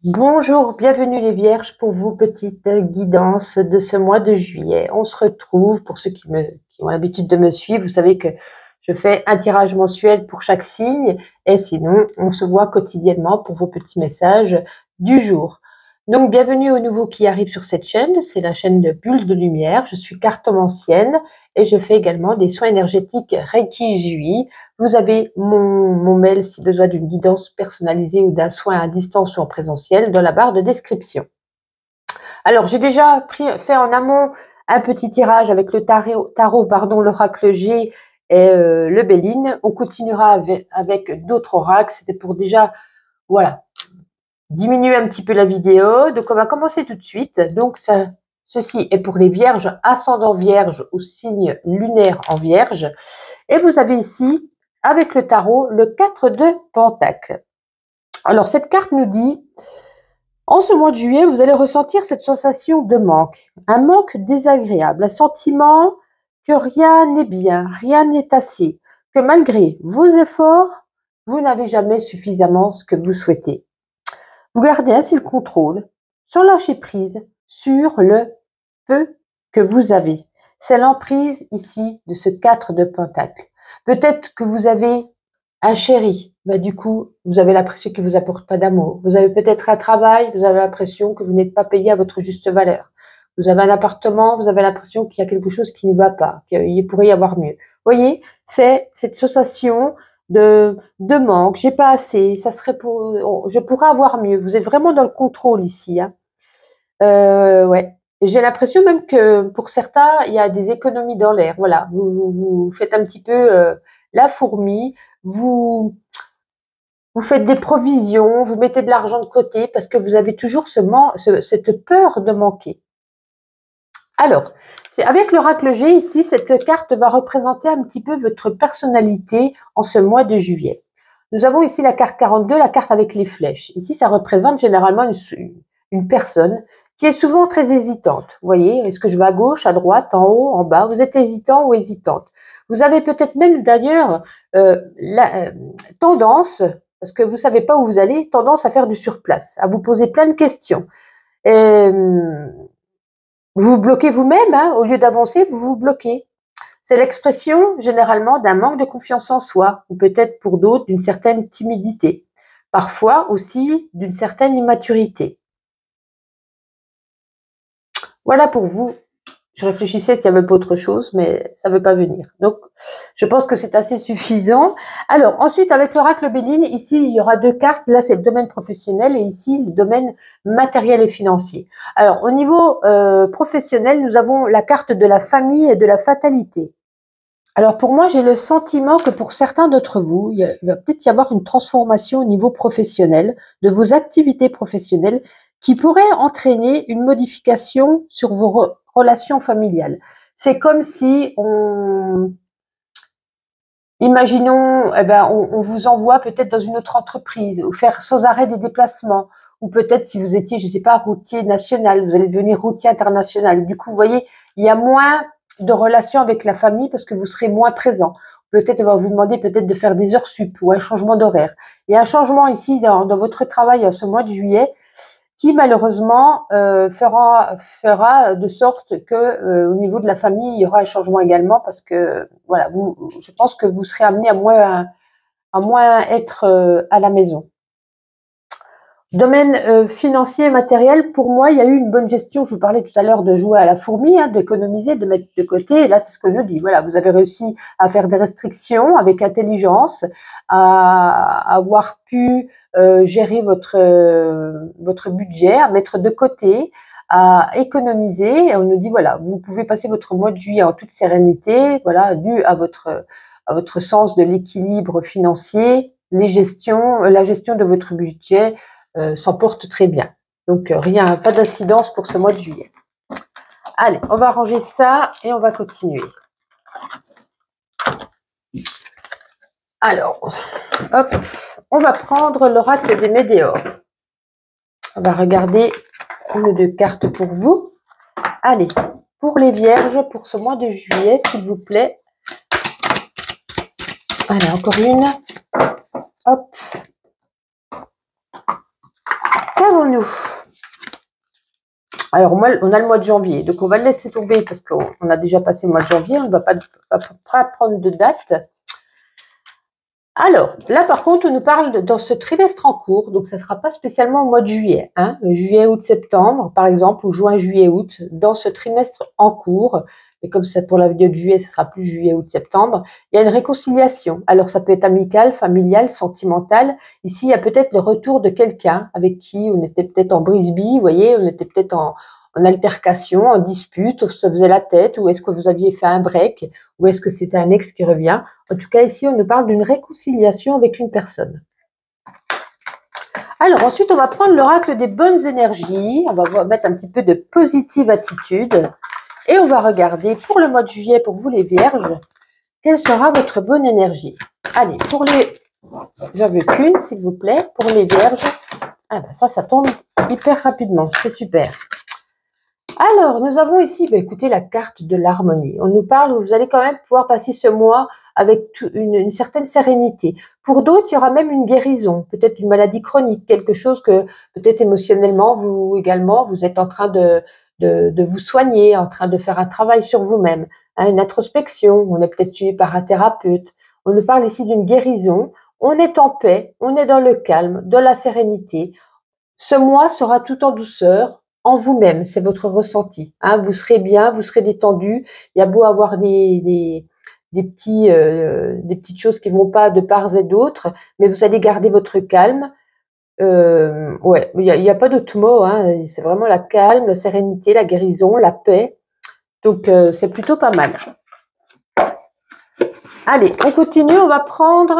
Bonjour, bienvenue les Vierges pour vos petites guidances de ce mois de juillet. On se retrouve, pour ceux qui ont l'habitude de me suivre, vous savez que je fais un tirage mensuel pour chaque signe et sinon on se voit quotidiennement pour vos petits messages du jour. Donc bienvenue aux nouveaux qui arrivent sur cette chaîne, c'est la chaîne de Bulles de Lumière. Je suis cartomancienne et je fais également des soins énergétiques Reiki Jui. Vous avez mon mail si besoin d'une guidance personnalisée ou d'un soin à distance ou en présentiel dans la barre de description. Alors, j'ai déjà fait en amont un petit tirage avec le tarot, l'oracle G et le Béline. On continuera avec d'autres oracles. C'était pour déjà, voilà, diminuer un petit peu la vidéo. Donc, on va commencer tout de suite. Donc, ceci est pour les Vierges, ascendant Vierge ou signe lunaire en Vierge. Et vous avez ici, avec le tarot, le 4 de Pentacle. Alors, cette carte nous dit, en ce mois de juillet, vous allez ressentir cette sensation de manque, un manque désagréable, un sentiment que rien n'est bien, rien n'est assez, que malgré vos efforts, vous n'avez jamais suffisamment ce que vous souhaitez. Vous gardez ainsi le contrôle, sans lâcher prise, sur le peu que vous avez. C'est l'emprise ici de ce 4 de Pentacle. Peut-être que vous avez un chéri, du coup, vous avez l'impression qu'il ne vous apporte pas d'amour. Vous avez peut-être un travail, vous avez l'impression que vous n'êtes pas payé à votre juste valeur. Vous avez un appartement, vous avez l'impression qu'il y a quelque chose qui ne va pas, qu'il pourrait y avoir mieux. Vous voyez, c'est cette sensation de manque, j'ai pas assez, ça serait je pourrais avoir mieux. Vous êtes vraiment dans le contrôle ici, hein. Ouais. J'ai l'impression même que pour certains, il y a des économies dans l'air. Voilà, vous faites un petit peu la fourmi, vous faites des provisions, vous mettez de l'argent de côté parce que vous avez toujours cette peur de manquer. Alors, avec l'oracle G ici, cette carte va représenter un petit peu votre personnalité en ce mois de juillet. Nous avons ici la carte 42, la carte avec les flèches. Ici, ça représente généralement une personne qui est souvent très hésitante. Vous voyez, est-ce que je vais à gauche, à droite, en haut, en bas? Vous êtes hésitant ou hésitante. Vous avez peut-être même d'ailleurs la tendance, parce que vous savez pas où vous allez, tendance à faire du surplace, à vous poser plein de questions. Et, vous vous bloquez vous-même, hein, au lieu d'avancer, vous vous bloquez. C'est l'expression généralement d'un manque de confiance en soi, ou peut-être pour d'autres d'une certaine timidité, parfois aussi d'une certaine immaturité. Voilà pour vous. Je réfléchissais s'il n'y avait pas autre chose, mais ça ne veut pas venir. Donc, je pense que c'est assez suffisant. Alors, ensuite, avec l'oracle Béline, ici, il y aura deux cartes. Là, c'est le domaine professionnel et ici, le domaine matériel et financier. Alors, au niveau professionnel, nous avons la carte de la famille et de la fatalité. Alors, pour moi, j'ai le sentiment que pour certains d'entre vous, il va peut-être y avoir une transformation au niveau professionnel, de vos activités professionnelles, qui pourrait entraîner une modification sur vos relations familiales. C'est comme si imaginons, on vous envoie peut-être dans une autre entreprise, ou faire sans arrêt des déplacements, ou peut-être si vous étiez, je ne sais pas, routier national, vous allez devenir routier international. Du coup, vous voyez, il y a moins de relations avec la famille parce que vous serez moins présent. Peut-être on va vous demander peut-être de faire des heures sup ou un changement d'horaire. Il y a un changement ici dans votre travail en ce mois de juillet qui malheureusement fera de sorte que au niveau de la famille, il y aura un changement également parce que voilà, je pense que vous serez amené à moins être à la maison. Domaine financier et matériel, pour moi, il y a eu une bonne gestion. Je vous parlais tout à l'heure de jouer à la fourmi, hein, d'économiser, de mettre de côté. Et là, c'est ce que je dis. Voilà, vous avez réussi à faire des restrictions avec intelligence, à avoir pu gérer votre budget, à mettre de côté, à économiser. Et on nous dit voilà, vous pouvez passer votre mois de juillet en toute sérénité, voilà, dû à votre sens de l'équilibre financier, la gestion de votre budget s'en porte très bien. Donc rien, pas d'incidence pour ce mois de juillet. Allez, on va ranger ça et on va continuer. Alors, hop, on va prendre l'oracle des Médéors. On va regarder une ou deux cartes pour vous. Allez, pour les Vierges, pour ce mois de juillet, s'il vous plaît. Allez, encore une. Hop. Qu'avons-nous? Alors, on a le mois de janvier, donc on va le laisser tomber parce qu'on a déjà passé le mois de janvier, on ne va pas prendre de date. Alors, là par contre, on nous parle dans ce trimestre en cours, donc ça ne sera pas spécialement au mois de juillet, hein, juillet, août, septembre, par exemple, ou juin, juillet, août, dans ce trimestre en cours, et comme c'est pour la vidéo de juillet, ce sera plus juillet, août, septembre, il y a une réconciliation. Alors, ça peut être amical, familial, sentimental. Ici, il y a peut-être le retour de quelqu'un avec qui on était peut-être en brisbee, vous voyez, on était peut-être en altercation, en dispute, on se faisait la tête, ou est-ce que vous aviez fait un break, ou est-ce que c'était un ex qui revient. En tout cas, ici, on nous parle d'une réconciliation avec une personne. Alors, ensuite, on va prendre l'oracle des bonnes énergies. On va mettre un petit peu de positive attitude. Et on va regarder pour le mois de juillet, pour vous les vierges, quelle sera votre bonne énergie. Allez, pour les... J'en veux qu'une, s'il vous plaît. Pour les vierges, ah ben ça tombe hyper rapidement. C'est super. Alors, nous avons ici, écoutez, la carte de l'harmonie. On nous parle, vous allez quand même pouvoir passer ce mois avec une certaine sérénité. Pour d'autres, il y aura même une guérison, peut-être une maladie chronique, quelque chose que peut-être émotionnellement, vous également, vous êtes en train de vous soigner, en train de faire un travail sur vous-même, hein, une introspection, on est peut-être suivi par un thérapeute. On nous parle ici d'une guérison, on est en paix, on est dans le calme, dans la sérénité. Ce mois sera tout en douceur, en vous-même, c'est votre ressenti. Hein, vous serez bien, vous serez détendu. Il y a beau avoir des petites choses qui vont pas de part et d'autre, mais vous allez garder votre calme. Ouais, il y a pas d'autre mot. Hein, c'est vraiment la calme, la sérénité, la guérison, la paix. Donc c'est plutôt pas mal. Allez, on continue. On va prendre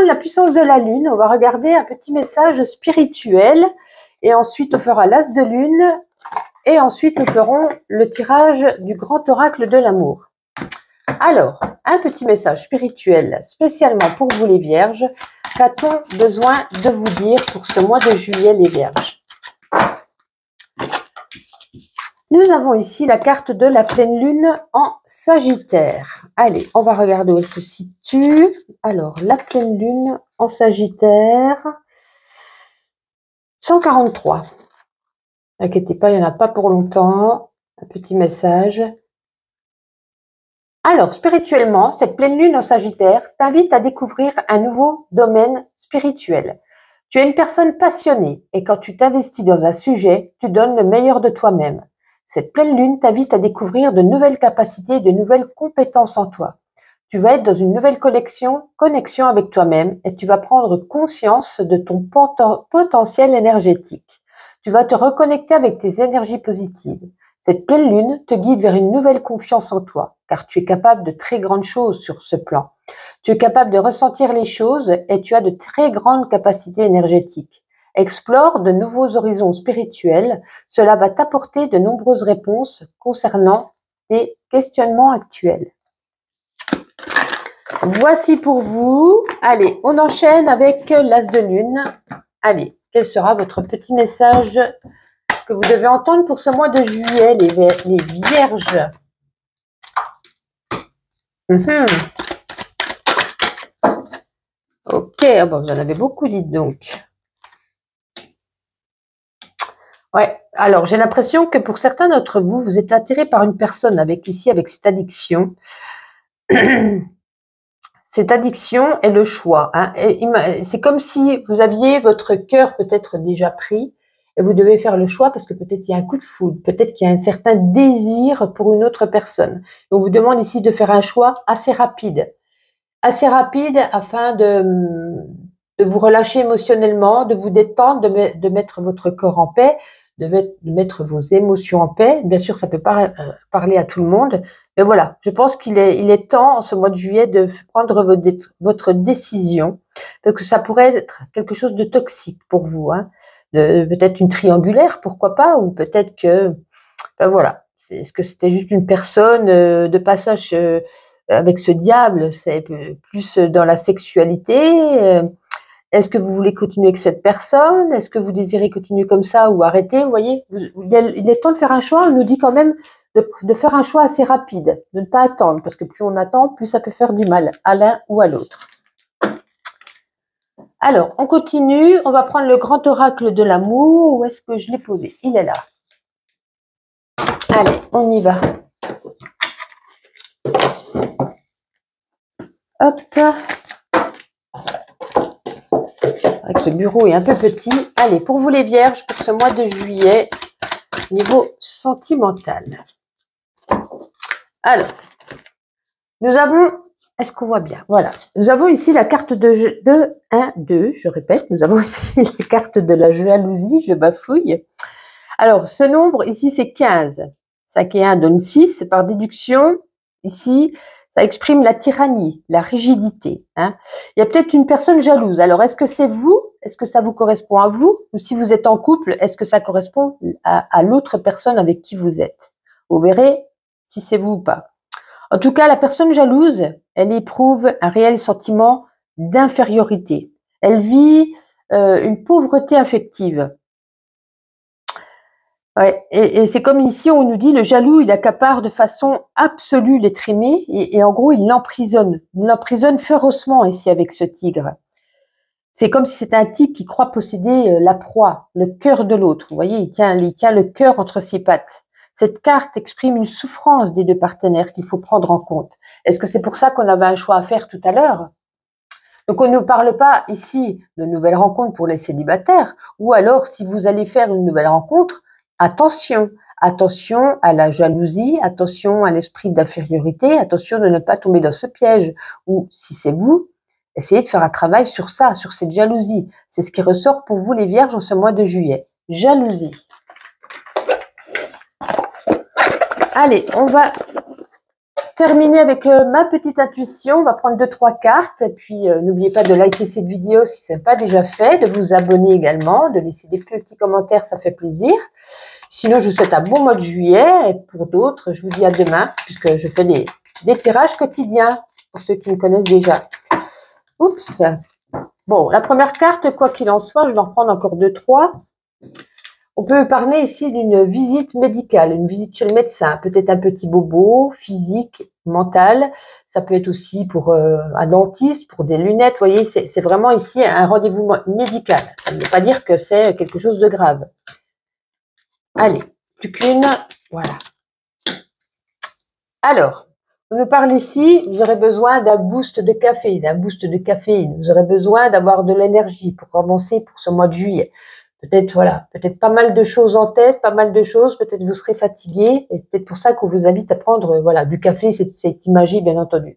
la puissance de la lune. On va regarder un petit message spirituel. Et ensuite, on fera l'as de lune. Et ensuite, nous ferons le tirage du grand oracle de l'amour. Alors, un petit message spirituel spécialement pour vous les vierges. Qu'a-t-on besoin de vous dire pour ce mois de juillet, les vierges? Nous avons ici la carte de la pleine lune en Sagittaire. Allez, on va regarder où elle se situe. Alors, la pleine lune en Sagittaire. 143. N'inquiétez pas, il n'y en a pas pour longtemps. Un petit message. Alors, spirituellement, cette pleine lune en Sagittaire t'invite à découvrir un nouveau domaine spirituel. Tu es une personne passionnée et quand tu t'investis dans un sujet, tu donnes le meilleur de toi-même. Cette pleine lune t'invite à découvrir de nouvelles capacités et de nouvelles compétences en toi. Tu vas être dans une nouvelle connexion avec toi-même et tu vas prendre conscience de ton potentiel énergétique. Tu vas te reconnecter avec tes énergies positives. Cette pleine lune te guide vers une nouvelle confiance en toi, car tu es capable de très grandes choses sur ce plan. Tu es capable de ressentir les choses et tu as de très grandes capacités énergétiques. Explore de nouveaux horizons spirituels, cela va t'apporter de nombreuses réponses concernant tes questionnements actuels. Voici pour vous. Allez, on enchaîne avec l'as de lune. Allez, quel sera votre petit message que vous devez entendre pour ce mois de juillet, les vierges? Ok, bon, vous en avez beaucoup, dites donc. Ouais, alors j'ai l'impression que pour certains d'entre vous, vous êtes attirés par une personne avec cette addiction. Cette addiction est le choix. Hein. C'est comme si vous aviez votre cœur peut-être déjà pris et vous devez faire le choix parce que peut-être il y a un coup de foudre, peut-être qu'il y a un certain désir pour une autre personne. On vous demande ici de faire un choix assez rapide afin de vous relâcher émotionnellement, de vous détendre, de mettre votre corps en paix, de mettre vos émotions en paix. Bien sûr, ça peut pas parler à tout le monde, mais voilà, je pense il est temps en ce mois de juillet de prendre votre décision, parce que ça pourrait être quelque chose de toxique pour vous, hein. Peut-être une triangulaire, pourquoi pas, ou peut-être que, ben voilà, est-ce que c'était juste une personne de passage avec ce diable, c'est plus dans la sexualité. Est-ce que vous voulez continuer avec cette personne? Est-ce que vous désirez continuer comme ça ou arrêter? Vous voyez, il est temps de faire un choix. On nous dit quand même de faire un choix assez rapide, de ne pas attendre, parce que plus on attend, plus ça peut faire du mal à l'un ou à l'autre. Alors, on continue. On va prendre le grand oracle de l'amour. Où est-ce que je l'ai posé? Il est là. Allez, on y va. Hop. Avec ce bureau est un peu petit. Allez, pour vous les vierges, pour ce mois de juillet, niveau sentimental. Alors, nous avons, est-ce qu'on voit bien? Voilà, nous avons ici la carte de 1, 2, je répète, nous avons ici la carte de la jalousie, je bafouille. Alors, ce nombre ici, c'est 15. 5 et 1 donne 6. Par déduction, ici, ça exprime la tyrannie, la rigidité. Hein. Il y a peut-être une personne jalouse. Alors, est-ce que c'est vous? Est-ce que ça vous correspond à vous? Ou si vous êtes en couple, est-ce que ça correspond à l'autre personne avec qui vous êtes? Vous verrez si c'est vous ou pas. En tout cas, la personne jalouse, elle éprouve un réel sentiment d'infériorité. Elle vit une pauvreté affective. Ouais, et c'est comme ici, on nous dit, le jaloux, il accapare de façon absolue l'être aimé, et en gros, il l'emprisonne. Il l'emprisonne férocement ici avec ce tigre. C'est comme si c'était un tigre qui croit posséder la proie, le cœur de l'autre. Vous voyez, il tient le cœur entre ses pattes. Cette carte exprime une souffrance des deux partenaires qu'il faut prendre en compte. Est-ce que c'est pour ça qu'on avait un choix à faire tout à l'heure? Donc, on ne nous parle pas ici de nouvelles rencontres pour les célibataires, ou alors, si vous allez faire une nouvelle rencontre, attention, attention à la jalousie, attention à l'esprit d'infériorité, attention de ne pas tomber dans ce piège. Ou si c'est vous, essayez de faire un travail sur ça, sur cette jalousie. C'est ce qui ressort pour vous les vierges en ce mois de juillet. Jalousie. Allez, on va terminer avec ma petite intuition. On va prendre 2-3 cartes. Et puis, n'oubliez pas de liker cette vidéo si ce n'est pas déjà fait, de vous abonner également, de laisser des petits commentaires, ça fait plaisir. Sinon, je vous souhaite un bon mois de juillet. Et pour d'autres, je vous dis à demain, puisque je fais des tirages quotidiens, pour ceux qui me connaissent déjà. Oups. Bon, la première carte, quoi qu'il en soit, je vais en prendre encore 2-3. On peut parler ici d'une visite médicale, une visite chez le médecin, peut-être un petit bobo, physique, mental. Ça peut être aussi pour un dentiste, pour des lunettes. Vous voyez, c'est vraiment ici un rendez-vous médical. Ça ne veut pas dire que c'est quelque chose de grave. Allez, plus qu'une. Voilà. Alors, on nous parle ici, vous aurez besoin d'un boost de café, d'un boost de caféine. Vous aurez besoin d'avoir de l'énergie pour avancer pour ce mois de juillet. Peut-être, voilà, peut-être pas mal de choses en tête, pas mal de choses. Peut-être vous serez fatigué. Et peut-être pour ça qu'on vous invite à prendre, voilà, du café, c'est imagé, bien entendu.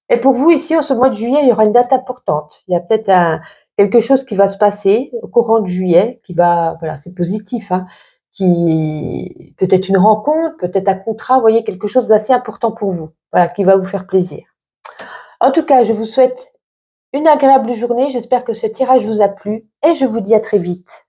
Et pour vous, ici, en ce mois de juillet, il y aura une date importante. Il y a peut-être quelque chose qui va se passer au courant de juillet, qui va, voilà, c'est positif, hein, qui peut-être une rencontre, peut-être un contrat, vous voyez, quelque chose d'assez important pour vous, voilà, qui va vous faire plaisir. En tout cas, je vous souhaite une agréable journée. J'espère que ce tirage vous a plu et je vous dis à très vite.